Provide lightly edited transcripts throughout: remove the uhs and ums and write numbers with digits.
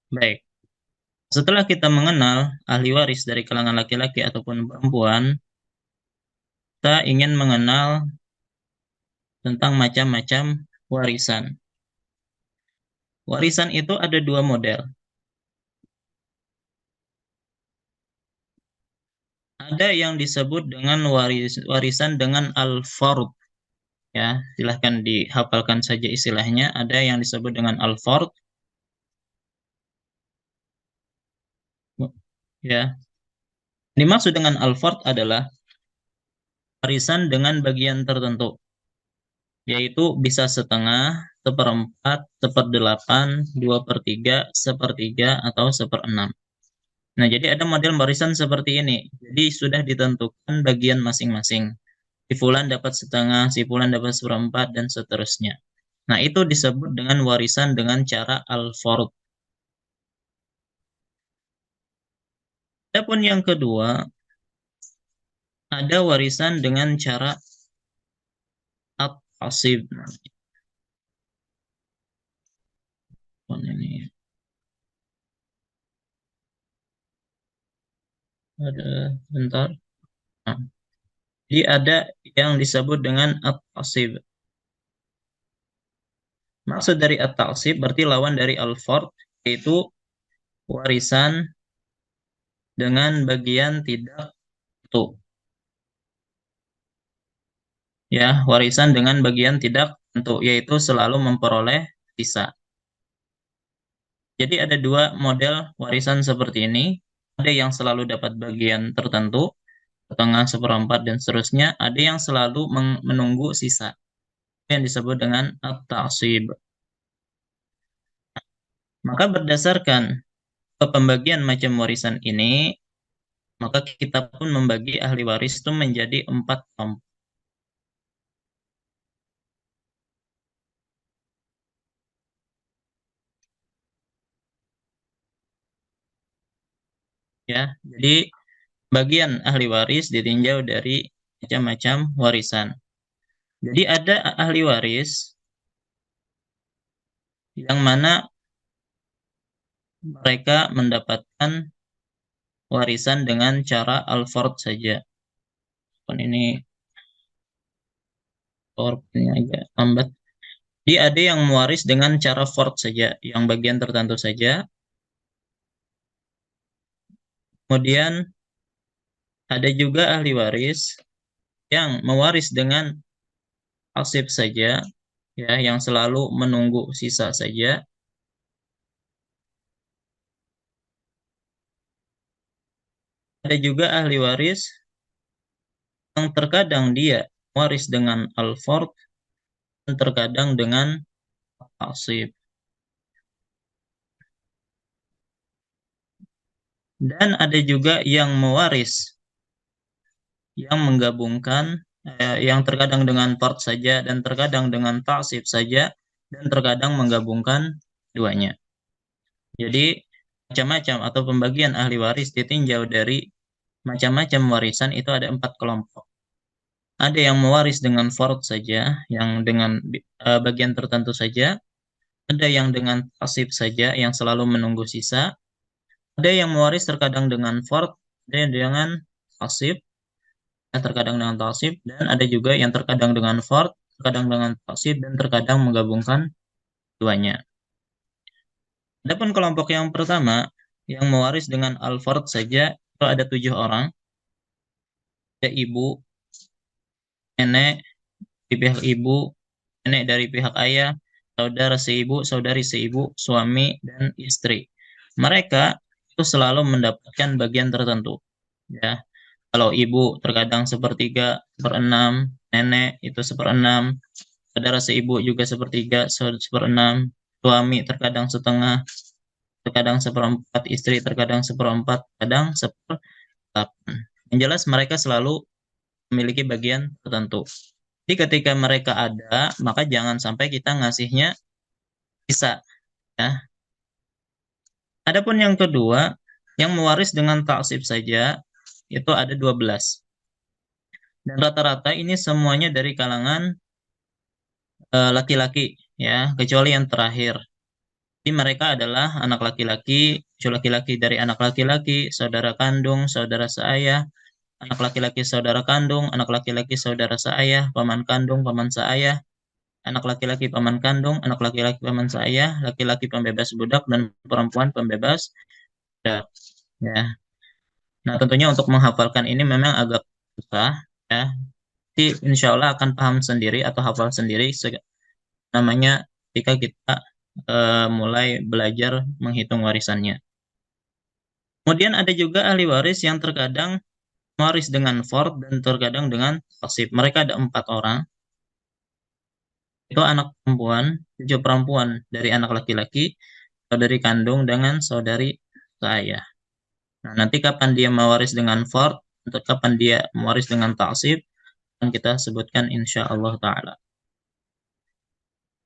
Baik. Setelah kita mengenal ahli waris dari kalangan laki-laki ataupun perempuan, kita ingin mengenal tentang macam-macam warisan. Warisan itu ada dua model. Ada yang disebut dengan warisan dengan al-fard. Ya, silahkan dihafalkan saja istilahnya. Ada yang disebut dengan al-fard. Ya, dimaksud dengan al-fard adalah warisan dengan bagian tertentu, yaitu bisa setengah, seperempat, seperdelapan, dua per tiga, sepertiga, atau seperenam. Nah, jadi ada model warisan seperti ini. Jadi sudah ditentukan bagian masing-masing. Si fulan dapat setengah, si fulan dapat seperempat, dan seterusnya. Nah, itu disebut dengan warisan dengan cara al-fard. Adapun yang kedua, ada warisan dengan cara at-tasib. Ini ada bentar. Nah, jadi ada yang disebut dengan at-tasib. Maksud dari at-ta'sib berarti lawan dari al-fard, yaitu warisan dengan bagian tidak tentu. Ya, warisan dengan bagian tidak tentu, yaitu selalu memperoleh sisa. Jadi ada dua model warisan seperti ini. Ada yang selalu dapat bagian tertentu, setengah, seperempat, dan seterusnya. Ada yang selalu menunggu sisa. Yang disebut dengan at-ta'sib. Maka berdasarkan pembagian macam warisan ini, maka kita pun membagi ahli waris itu menjadi 4 kelompok. Ya, jadi bagian ahli waris ditinjau dari macam-macam warisan. Jadi ada ahli waris yang mana mereka mendapatkan warisan dengan cara al-fard saja. Ini PowerPoint-nya agak lambat. Jadi ada yang mewaris dengan cara fard saja, yang bagian tertentu saja. Kemudian ada juga ahli waris yang mewaris dengan pasif saja, ya, yang selalu menunggu sisa saja. Ada juga ahli waris yang terkadang dia waris dengan al-fard dan terkadang dengan pasif. Dan ada juga yang mewaris yang menggabungkan yang terkadang dengan fard saja dan terkadang dengan ta'sib saja dan terkadang menggabungkan duanya. Jadi macam-macam atau pembagian ahli waris ditinjau dari macam-macam warisan itu ada 4 kelompok. Ada yang mewaris dengan fard saja, yang dengan bagian tertentu saja. Ada yang dengan pasif saja, yang selalu menunggu sisa. Ada yang mewaris terkadang dengan fard, ada yang dengan pasif, terkadang dengan pasif, dan ada juga yang terkadang dengan fard, terkadang dengan pasif, dan terkadang menggabungkan duanya. Adapun kelompok yang pertama, yang mewaris dengan al-fard saja, itu ada 7 orang. Ada ibu, nenek di pihak ibu, nenek dari pihak ayah, saudara seibu, saudari seibu, suami, dan istri. Mereka itu selalu mendapatkan bagian tertentu. Ya, kalau ibu terkadang sepertiga, seperenam, nenek itu seperenam, saudara seibu juga sepertiga, seperenam, suami terkadang setengah, terkadang seperempat, istri terkadang seperempat, kadang seperdelapan. Yang jelas mereka selalu memiliki bagian tertentu. Jadi ketika mereka ada, maka jangan sampai kita ngasihnya sisa. Ya. Adapun yang kedua, yang mewaris dengan taksib saja, itu ada 12. Dan rata-rata ini semuanya dari kalangan laki-laki, ya, kecuali yang terakhir. mereka adalah anak laki-laki, cucu laki-laki dari anak laki-laki, saudara kandung, saudara seayah, anak laki-laki saudara kandung, anak laki-laki saudara seayah, paman kandung, paman seayah, anak laki-laki paman kandung, anak laki-laki paman seayah, laki-laki pembebas budak, dan perempuan pembebas budak. Ya. Nah, tentunya untuk menghafalkan ini memang agak susah, ya. Tapi insya Allah akan paham sendiri atau hafal sendiri namanya ketika kita mulai belajar menghitung warisannya. Kemudian ada juga ahli waris yang terkadang waris dengan fard dan terkadang dengan taksib. Mereka ada 4 orang. Itu anak perempuan, cucu perempuan dari anak laki-laki, saudari kandung dengan saudari seayah. Nah, nanti kapan dia mewaris dengan fard, untuk kapan dia mewaris dengan taksib, akan kita sebutkan insya Allah Ta'ala.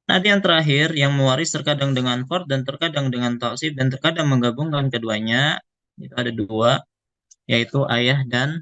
Nanti yang terakhir, yang mewaris terkadang dengan fard dan terkadang dengan taksib dan terkadang menggabungkan keduanya, itu ada 2, yaitu ayah dan